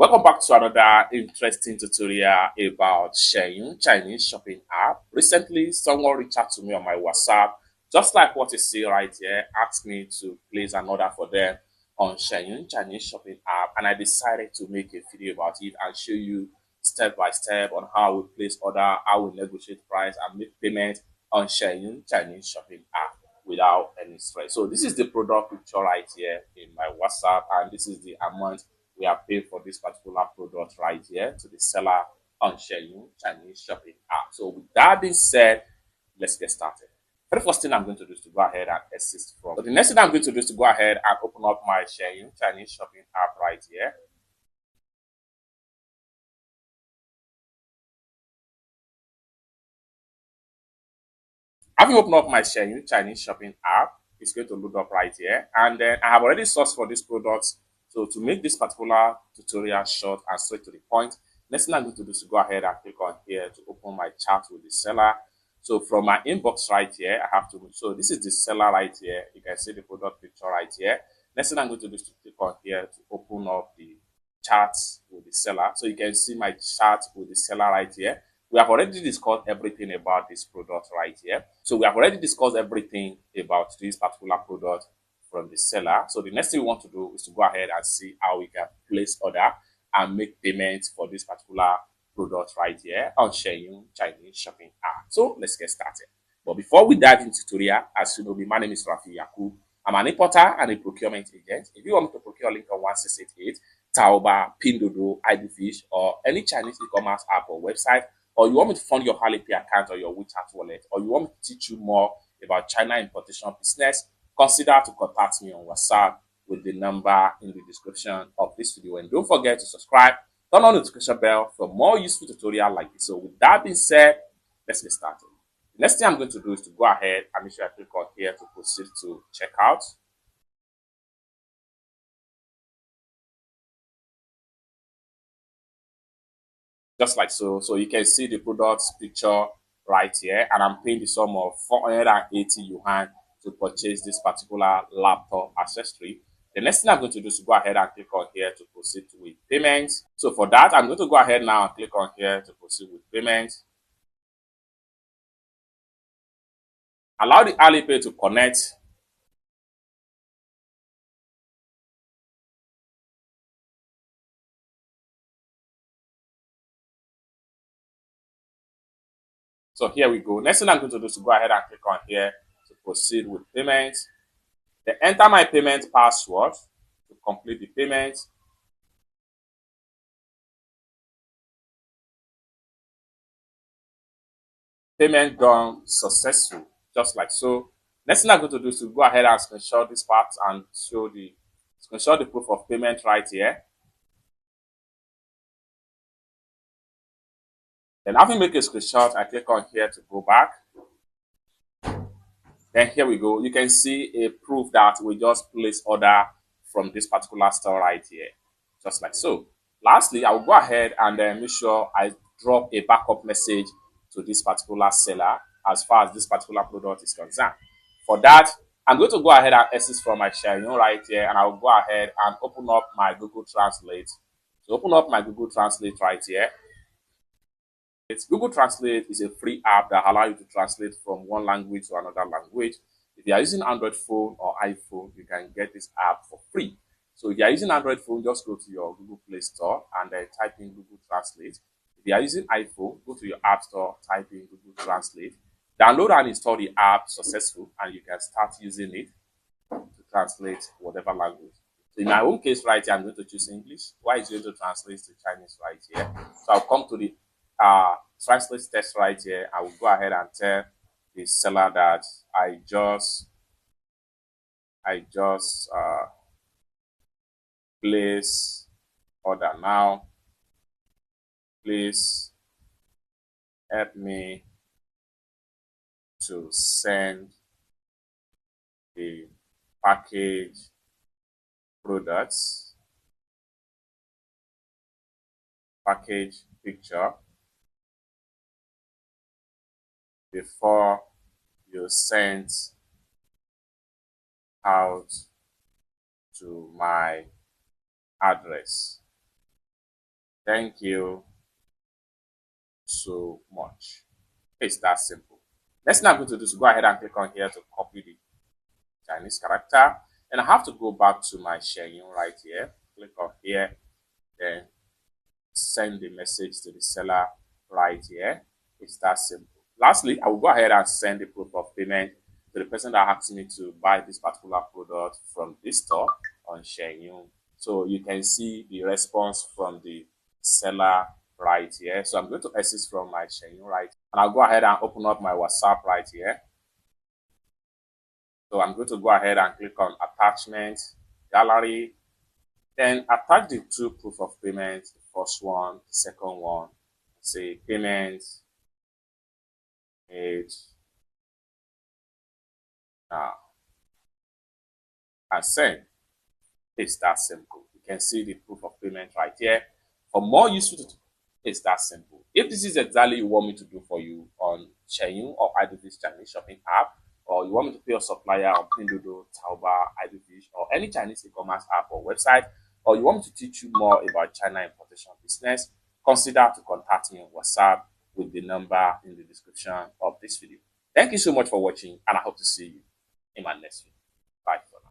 Welcome back to another interesting tutorial about Xianyu Chinese shopping app. Recently, someone reached out to me on my WhatsApp, just like what you see right here, asked me to place an order for them on Xianyu Chinese shopping app, and I decided to make a video about it and show you step by step on how we place order, how we negotiate price, and make payment on Xianyu Chinese shopping app without any stress. So this is the product picture right here in my WhatsApp, and this is the amount we are paying for this particular product right here to the seller on Xianyu Chinese shopping app. So with that being said, let's get started. The first thing I'm going to do is to go ahead and assist from. So the next thing I'm going to do is to go ahead and open up my Xianyu Chinese shopping app right here. Having opened up my Xianyu Chinese shopping app, it's going to load up right here. And then I have already sourced for this product. So to make this particular tutorial short and straight to the point, next thing I'm going to do is to go ahead and click on here to open my chat with the seller. So from my inbox right here, I have to, so this is the seller right here. You can see the product picture right here. Next thing I'm going to do is to click on here to open up the chat with the seller. So you can see my chat with the seller right here. We have already discussed everything about this product right here. So we have already discussed everything about this particular product from the seller. So the next thing we want to do is to go ahead and see how we can place order and make payments for this particular product right here on Xianyu Chinese shopping app. So let's get started. But before we dive into tutorial, as you know, my name is Rafi Yakub. I'm an importer and a procurement agent. If you want me to procure link on 1688, Taoba, Pinduoduo, IDFish, or any Chinese e-commerce app or website, or you want me to fund your Alipay account or your WeChat wallet, or you want me to teach you more about China importation business, consider to contact me on WhatsApp with the number in the description of this video. And don't forget to subscribe, turn on the notification bell for more useful tutorials like this. So with that being said, let's get started. The next thing I'm going to do is to go ahead and make sure I click on here to proceed to checkout. Just like so. So you can see the product's picture right here, and I'm paying the sum of 480 yuan to purchase this particular laptop accessory. The next thing I'm going to do is to go ahead and click on here to proceed with payment. So for that, I'm going to go ahead now and click on here to proceed with payment. Allow the Alipay to connect. So here we go. Next thing I'm going to do is to go ahead and click on here to proceed with payment. Then enter my payment password to complete the payment. Payment done successful, just like so. Next thing I'm going to do is to go ahead and screenshot this part and screenshot the proof of payment right here. Then after make a screenshot, I click on here to go back. Then here we go. You can see a proof that we just placed order from this particular store right here, just like so. Lastly, I will go ahead and make sure I drop a backup message to this particular seller as far as this particular product is concerned. For that, I'm going to go ahead and exit from my Xianyu right here, and I will go ahead and open up my Google Translate. So open up my Google Translate right here. Google Translate is a free app that allows you to translate from one language to another language. If you are using Android phone or iPhone, you can get this app for free. So if you are using Android phone, just go to your Google Play Store and then type in Google Translate. If you are using iPhone, go to your App Store, type in Google Translate. Download and install the app successful, and you can start using it to translate whatever language. So in my own case right here, I'm going to choose English. Why is going to translate to Chinese right here? So I'll come to the translate text right here. I will go ahead and tell the seller that I just place order now. Please help me to send the package products, package picture before you send out to my address. Thank you so much. It's that simple. Next thing I'm going to do is go ahead and click on here to copy the Chinese character. And I have to go back to my Xianyu right here. Click on here, then send the message to the seller right here. It's that simple. Lastly, I will go ahead and send the proof of payment to the person that asked me to buy this particular product from this store on Xianyu. So you can see the response from the seller right here. So I'm going to exit from my Xianyu right, and I'll go ahead and open up my WhatsApp right here. So I'm going to go ahead and click on attachment, gallery, then attach the two proof of payment, the first one, the second one, say payment made now and send. It's that simple. You can see the proof of payment right here. For more useful tutorials, it's that simple. If this is exactly you want me to do for you on Xianyu or iDoFish Chinese shopping app, or you want me to pay your supplier on Pinduoduo, Taobao, iDoFish, or any Chinese e-commerce app or website, or you want me to teach you more about China importation business, consider to contact me on WhatsApp with the number in the description of this video. Thank you so much for watching, and I hope to see you in my next video.